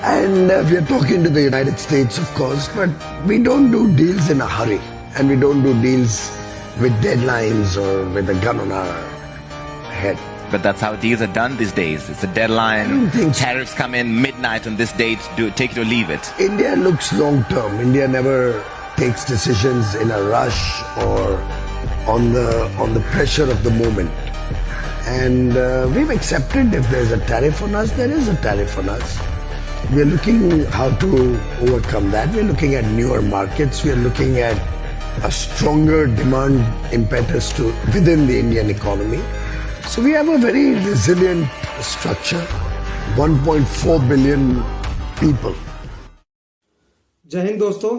And we are talking to the United States, of course, but we don't do deals in a hurry. And we don't do deals with deadlines or with a gun on our head. But that's how deals are done these days. It's a deadline. I don't think so. Tariffs come in midnight on this date. Take it or leave it. India looks long term. India never takes decisions in a rush or on the pressure of the moment. And we've accepted if there's a tariff on us, there is a tariff on us. We're looking how to overcome that. We're looking at newer markets. We're looking at a stronger demand impetus within the Indian economy. So we have a very resilient structure, 1.4 billion people. जय हिंद दोस्तों,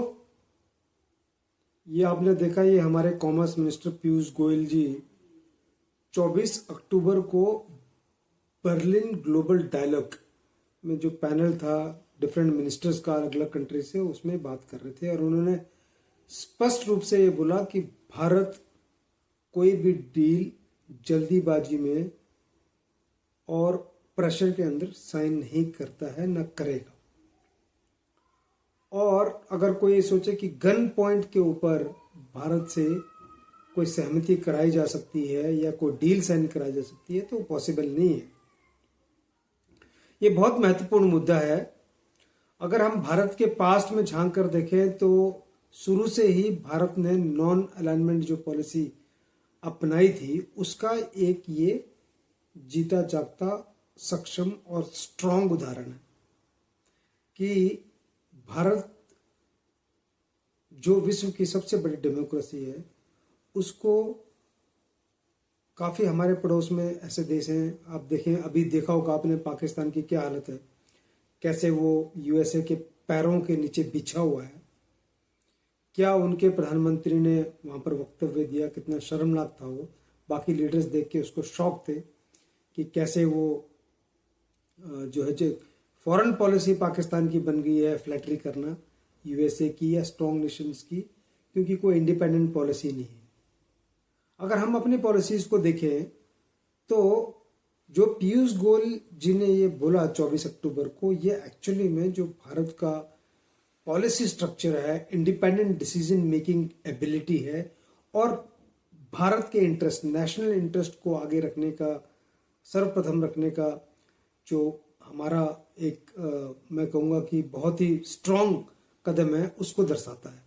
ये आपने देखा, ये हमारे commerce minister Piyush Goyal जी 24 अक्टूबर को Berlin global dialogue में जो पैनल था डिफरेंट मिनिस्टर्स का अलग अलग कंट्री से, उसमें बात कर रहे थे और उन्होंने स्पष्ट रूप से ये बोला कि भारत कोई भी डील जल्दीबाजी में और प्रेशर के अंदर साइन नहीं करता है, ना करेगा। और अगर कोई सोचे कि गन पॉइंट के ऊपर भारत से कोई सहमति कराई जा सकती है या कोई डील साइन कराई जा सकती है, तो पॉसिबल नहीं है। ये बहुत महत्वपूर्ण मुद्दा है। अगर हम भारत के पास्ट में झांक कर देखें तो शुरू से ही भारत ने नॉन अलाइनमेंट जो पॉलिसी अपनाई थी, उसका एक ये जीता जागता सक्षम और स्ट्रांग उदाहरण है कि भारत जो विश्व की सबसे बड़ी डेमोक्रेसी है, उसको काफ़ी हमारे पड़ोस में ऐसे देश हैं, आप देखें, अभी देखा होगा आपने पाकिस्तान की क्या हालत है, कैसे वो यूएसए के पैरों के नीचे बिछा हुआ है। क्या उनके प्रधानमंत्री ने वहाँ पर वक्तव्य दिया, कितना शर्मनाक था वो। बाकी लीडर्स देख के उसको शौक थे कि कैसे वो जो है जो फॉरेन पॉलिसी पाकिस्तान की बन गई है, फ्लैटरी करना यूएसए की या स्ट्रॉन्ग नेशंस की, क्योंकि कोई इंडिपेंडेंट पॉलिसी नहीं है। अगर हम अपनी पॉलिसीज को देखें तो जो पीयूष गोयल जी ने ये बोला 24 अक्टूबर को, ये एक्चुअली में जो भारत का पॉलिसी स्ट्रक्चर है, इंडिपेंडेंट डिसीजन मेकिंग एबिलिटी है और भारत के इंटरेस्ट, नेशनल इंटरेस्ट को आगे रखने का, सर्वप्रथम रखने का जो हमारा एक मैं कहूँगा कि बहुत ही स्ट्रांग कदम है, उसको दर्शाता है।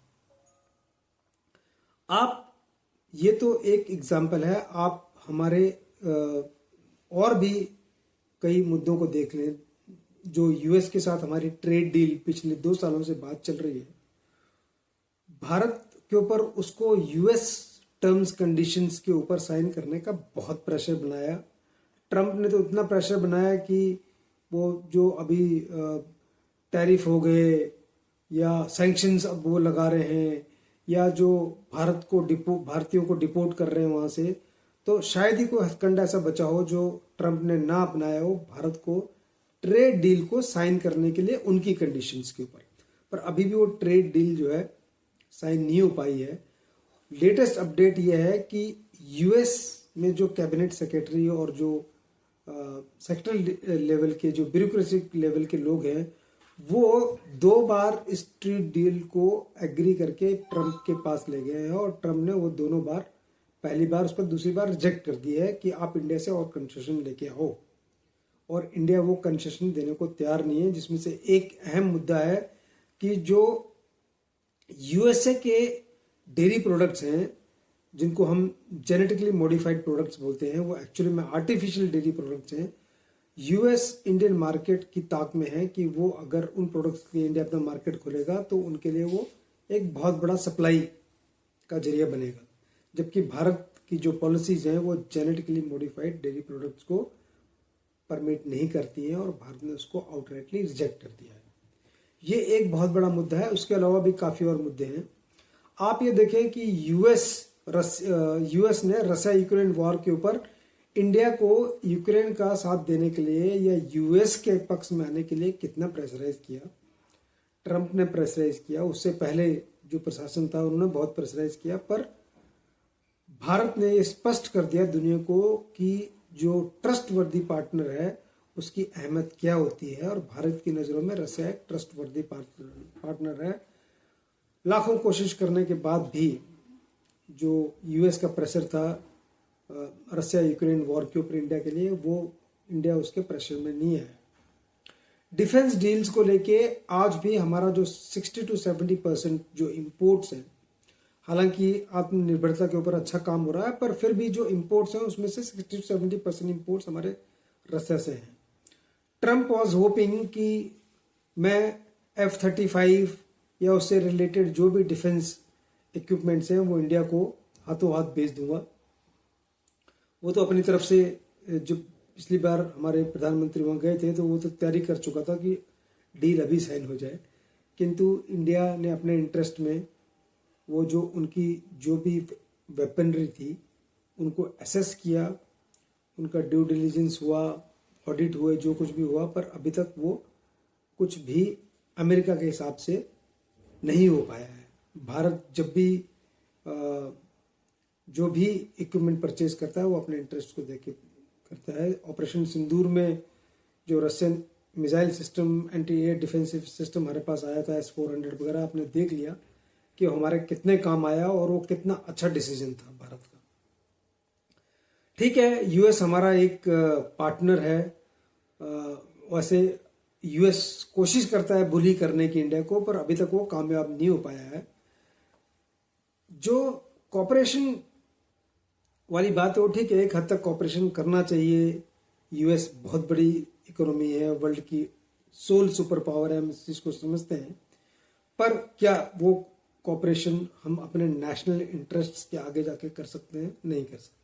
आप ये तो एक एग्जाम्पल है, आप हमारे और भी कई मुद्दों को देख लें। जो यूएस के साथ हमारी ट्रेड डील पिछले 2 सालों से बात चल रही है, भारत के ऊपर उसको यूएस टर्म्स कंडीशंस के ऊपर साइन करने का बहुत प्रेशर बनाया। ट्रंप ने तो इतना प्रेशर बनाया कि वो जो अभी टैरिफ हो गए या सैंक्शंस अब वो लगा रहे हैं, या जो भारत को भारतीयों को डिपोर्ट कर रहे हैं वहां से, तो शायद ही कोई हथकंडा ऐसा बचा हो जो ट्रंप ने ना अपनाया हो भारत को ट्रेड डील को साइन करने के लिए उनकी कंडीशंस के ऊपर। पर अभी भी वो ट्रेड डील जो है साइन नहीं हो पाई है। लेटेस्ट अपडेट ये है कि यूएस में जो कैबिनेट सेक्रेटरी और जो सेक्टरल लेवल के जो ब्यूरोक्रेसी लेवल के लोग हैं, वो 2 बार इस ट्रेड डील को एग्री करके ट्रंप के पास ले गए हैं और ट्रंप ने वो दोनों बार, पहली बार उस पर, दूसरी बार रिजेक्ट कर दिया है कि आप इंडिया से और कंसेशन लेके आओ, और इंडिया वो कंसेशन देने को तैयार नहीं है। जिसमें से एक अहम मुद्दा है कि जो यूएसए के डेयरी प्रोडक्ट्स हैं, जिनको हम जेनेटिकली मॉडिफाइड प्रोडक्ट्स बोलते हैं, वो एक्चुअली में आर्टिफिशियल डेयरी प्रोडक्ट्स हैं। यूएस इंडियन मार्केट की ताक में है कि वो अगर उन प्रोडक्ट्स के लिए इंडिया अपना मार्केट खोलेगा तो उनके लिए वो एक बहुत बड़ा सप्लाई का जरिया बनेगा, जबकि भारत की जो पॉलिसीज हैं वो जेनेटिकली मॉडिफाइड डेयरी प्रोडक्ट्स को परमिट नहीं करती है और भारत ने उसको आउटराइटली रिजेक्ट कर दिया है। ये एक बहुत बड़ा मुद्दा है। उसके अलावा भी काफ़ी और मुद्दे हैं। आप ये देखें कि यूएस ने रसिया यूक्रेन वॉर के ऊपर इंडिया को यूक्रेन का साथ देने के लिए या यूएस के पक्ष में आने के लिए कितना प्रेशराइज किया। ट्रंप ने प्रेशराइज किया, उससे पहले जो प्रशासन था उन्होंने बहुत प्रेशराइज किया, पर भारत ने ये स्पष्ट कर दिया दुनिया को कि जो ट्रस्टवर्दी पार्टनर है उसकी अहमियत क्या होती है, और भारत की नज़रों में रसिया एक ट्रस्टवर्दी पार्टनर है। लाखों कोशिश करने के बाद भी जो यूएस का प्रेशर था रसिया यूक्रेन वॉर के ऊपर इंडिया के लिए, वो इंडिया उसके प्रेशर में नहीं है। डिफेंस डील्स को लेके आज भी हमारा जो 60 to 70% जो इंपोर्ट्स हैं, हालांकि आत्मनिर्भरता के ऊपर अच्छा काम हो रहा है, पर फिर भी जो इंपोर्ट्स हैं उसमें से 60 to 70% इंपोर्ट्स हमारे रसिया से हैं। ट्रम्प वॉज होपिंग कि मैं F-35 या उससे रिलेटेड जो भी डिफेंस इक्विपमेंट्स हैं वो इंडिया को हाथों हाथ भेज दूंगा। वो तो अपनी तरफ से, जो पिछली बार हमारे प्रधानमंत्री वहाँ गए थे तो वो तो तैयारी कर चुका था कि डील अभी साइन हो जाए, किंतु इंडिया ने अपने इंटरेस्ट में वो जो उनकी जो भी वेपनरी थी उनको एसेस किया, उनका ड्यू डिलिजेंस हुआ, ऑडिट हुए, जो कुछ भी हुआ, पर अभी तक वो कुछ भी अमेरिका के हिसाब से नहीं हो पाया है। भारत जब भी जो भी इक्विपमेंट परचेज करता है वो अपने इंटरेस्ट को देख के करता है। ऑपरेशन सिंदूर में जो Russian missile system, anti air defensive system हमारे पास आया था S-400 वगैरह, आपने देख लिया कि हमारे कितने काम आया और वो कितना अच्छा डिसीजन था भारत का। ठीक है, यूएस हमारा एक पार्टनर है, वैसे यूएस कोशिश करता है बुली करने की इंडिया को, पर अभी तक वो कामयाब नहीं हो पाया है। जो कॉपरेशन वाली बात है वो ठीक है, एक हद तक कॉपरेशन करना चाहिए। यूएस बहुत बड़ी इकोनॉमी है, वर्ल्ड की सोल सुपर पावर है, हम इस चीज को समझते हैं, पर क्या वो कॉपरेशन हम अपने नेशनल इंटरेस्ट्स के आगे जाके कर सकते हैं? नहीं कर सकते।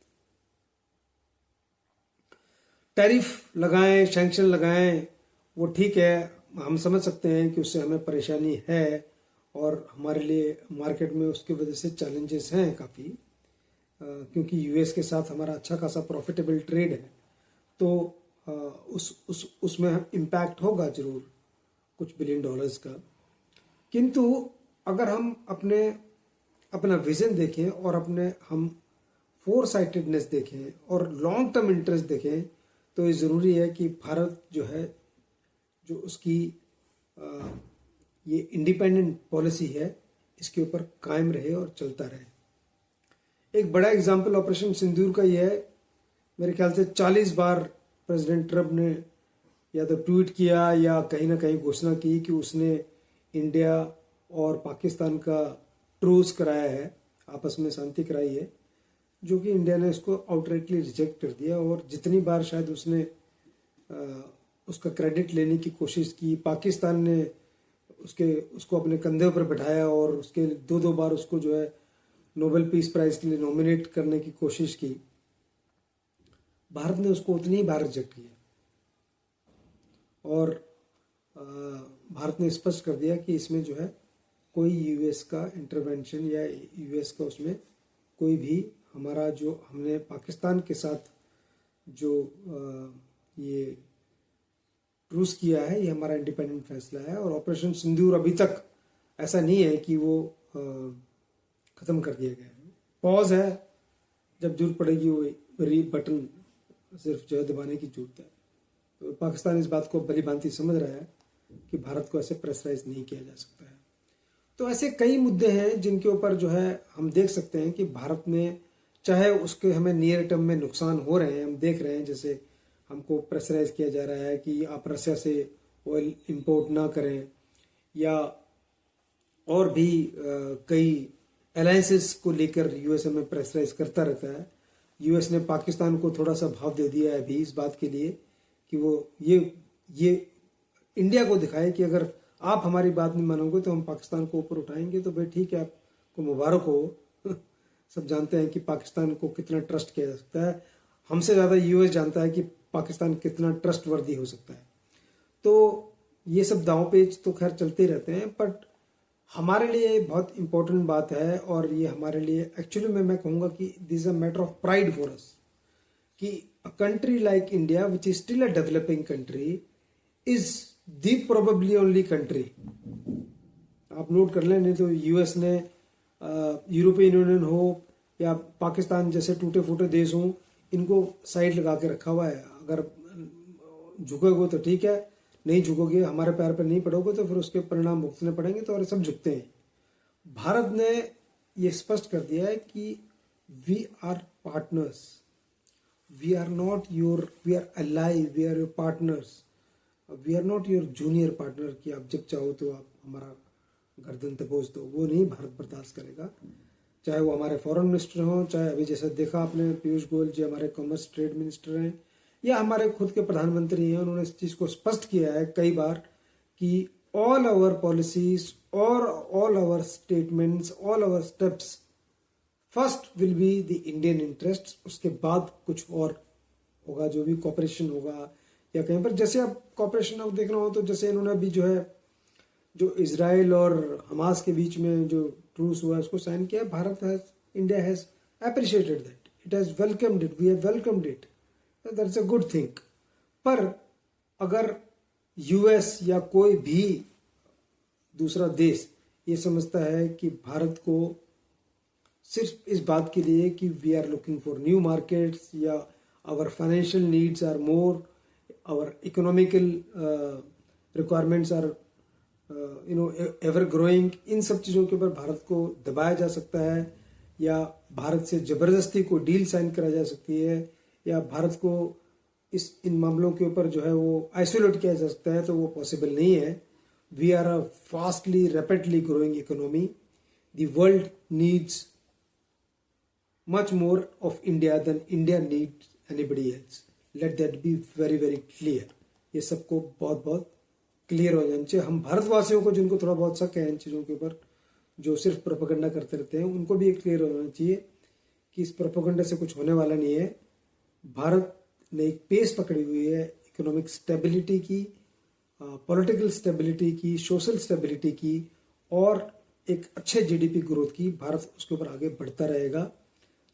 टैरिफ लगाएं, सैंक्शन लगाएं, वो ठीक है, हम समझ सकते हैं कि उससे हमें परेशानी है और हमारे लिए मार्केट में उसकी वजह से चैलेंजेस हैं काफ़ी, क्योंकि यूएस के साथ हमारा अच्छा खासा प्रॉफिटेबल ट्रेड है, तो उसमें इम्पैक्ट होगा जरूर कुछ $1 बिलियन का। किंतु अगर हम अपना विजन देखें और हम फोरसाइटेडनेस देखें और लॉन्ग टर्म इंटरेस्ट देखें, तो ये ज़रूरी है कि भारत जो है, जो उसकी ये इंडिपेंडेंट पॉलिसी है, इसके ऊपर कायम रहे और चलता रहे। एक बड़ा एग्जाम्पल ऑपरेशन सिंदूर का ये है, मेरे ख्याल से 40 बार प्रेसिडेंट ट्रम्प ने या तो ट्वीट किया या कहीं ना कहीं घोषणा की कि उसने इंडिया और पाकिस्तान का ट्रूस कराया है, आपस में शांति कराई है, जो कि इंडिया ने उसको आउटराइटली रिजेक्ट कर दिया। और जितनी बार शायद उसने उसका क्रेडिट लेने की कोशिश की, पाकिस्तान ने उसको अपने कंधे पर बैठाया और उसके 2 बार उसको जो है नोबेल पीस प्राइज के लिए नॉमिनेट करने की कोशिश की, भारत ने उसको उतनी ही बार रिजेक्ट किया। और भारत ने स्पष्ट कर दिया कि इसमें जो है कोई यूएस का इंटरवेंशन या यूएस का उसमें कोई भी हमारा जो हमने पाकिस्तान के साथ जो ये ट्रूस किया है, ये हमारा इंडिपेंडेंट फैसला है। और ऑपरेशन सिंदूर अभी तक ऐसा नहीं है कि वो ख़त्म कर दिया गया है, पॉज है, जब जरूरत पड़ेगी वो बटन सिर्फ जो है दबाने की जरूरत है। तो पाकिस्तान इस बात को भली भांति समझ रहा है कि भारत को ऐसे प्रेशराइज नहीं किया जा सकता है। तो ऐसे कई मुद्दे हैं जिनके ऊपर जो है हम देख सकते हैं कि भारत ने, चाहे उसके हमें नियर टर्म में नुकसान हो रहे हैं, हम देख रहे हैं, जैसे हमको प्रेशराइज किया जा रहा है कि आप रसिया से ऑयल इंपोर्ट ना करें, या और भी कई अलायंसेस को लेकर यूएस हमें प्रेशराइज करता रहता है। यूएस ने पाकिस्तान को थोड़ा सा भाव दे दिया है अभी इस बात के लिए कि वो ये इंडिया को दिखाए कि अगर आप हमारी बात नहीं मानोगे तो हम पाकिस्तान को ऊपर उठाएंगे। तो भाई ठीक है, आपको मुबारक हो। सब जानते हैं कि पाकिस्तान को कितना ट्रस्ट किया जा सकता है, हमसे ज़्यादा यूएस जानता है कि पाकिस्तान कितना ट्रस्टवर्दी हो सकता है। तो ये सब दांव पेच तो खैर चलते रहते हैं, बट हमारे लिए बहुत इंपॉर्टेंट बात है, और ये हमारे लिए एक्चुअली में मैं कहूँगा कि this is a matter of pride for us, कि a country like India which is still a developing country is the probably only country. आप नोट कर लें, नहीं तो यूएस ने यूरोपियन यूनियन हो या पाकिस्तान जैसे टूटे फूटे देश हों, इनको साइड लगा के रखा हुआ है। अगर झुकोगे तो ठीक है, नहीं झुकोगे, हमारे पैर पर नहीं पड़ोगे तो फिर उसके परिणाम भुगतने पड़ेंगे। तो और सब झुकते हैं। भारत ने ये स्पष्ट कर दिया है कि we are partners, we are not your, we are alive, we are your partners, we are not your junior partner कि आप जब चाहो तो आप हमारा गर्दन दबोच दो। वो नहीं भारत बर्दाश्त करेगा। चाहे वो हमारे फॉरेन मिनिस्टर हों, चाहे अभी जैसे देखा आपने पीयूष गोयल जी हमारे कॉमर्स ट्रेड मिनिस्टर हैं, या हमारे खुद के प्रधानमंत्री हैं, उन्होंने इस चीज़ को स्पष्ट किया है कई बार कि ऑल आवर पॉलिसीज और all our statements, all our steps first will be the Indian interest, उसके बाद कुछ और होगा, जो भी कॉपरेशन होगा या कहीं पर। जैसे आप कॉपरेशन आप देखना हो तो जैसे इन्होंने अभी जो है जो इजराइल और हमास के बीच में जो ट्रूस हुआ उसको साइन किया, Bharat has, India has appreciated that, it has welcomed it, we have welcomed it, that's a good thing. पर अगर यूएस या कोई भी दूसरा देश ये समझता है कि भारत को सिर्फ इस बात के लिए कि we are looking for new markets या our financial needs are more, our economical requirements are ever growing, इन सब चीज़ों के ऊपर भारत को दबाया जा सकता है या भारत से जबरदस्ती को डील साइन करा जा सकती है या भारत को इन मामलों के ऊपर जो है वो आइसोलेट किया जा सकता है, तो वो पॉसिबल नहीं है। We are a fastly rapidly growing economy, the world needs much more of India than India needs anybody else. Let that be very very clear. ये सबको बहुत बहुत क्लियर हो जाना चाहिए। हम भारतवासियों को जिनको थोड़ा बहुत शक है इन चीज़ों के ऊपर, जो सिर्फ प्रोपेगेंडा करते रहते हैं, उनको भी ये क्लियर हो जाना चाहिए कि इस प्रोपेगेंडा से कुछ होने वाला नहीं है। भारत ने एक पेस पकड़ी हुई है इकोनॉमिक स्टेबिलिटी की, पॉलिटिकल स्टेबिलिटी की, सोशल स्टेबिलिटी की और एक अच्छे जीडीपी ग्रोथ की। भारत उसके ऊपर आगे बढ़ता रहेगा।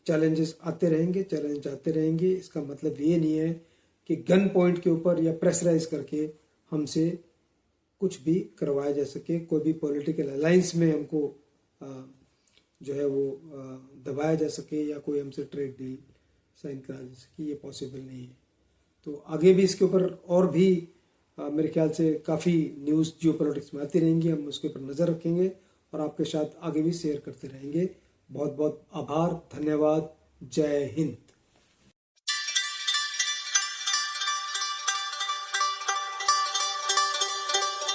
चैलेंजेस आते रहेंगे, चैलेंज आते रहेंगे। इसका मतलब ये नहीं है कि गन पॉइंट के ऊपर या प्रेशराइज करके हमसे कुछ भी करवाया जा सके, कोई भी पॉलिटिकल अलायंस में हमको जो है वो दबाया जा सके या कोई हमसे ट्रेड डील साइन करा जा सके, ये पॉसिबल नहीं है। तो आगे भी इसके ऊपर और भी मेरे ख्याल से काफ़ी न्यूज़ जियो पॉलिटिक्स में आती रहेंगी। हम उसके ऊपर नज़र रखेंगे और आपके साथ आगे भी शेयर करते रहेंगे। बहुत बहुत आभार, धन्यवाद, जय हिंद।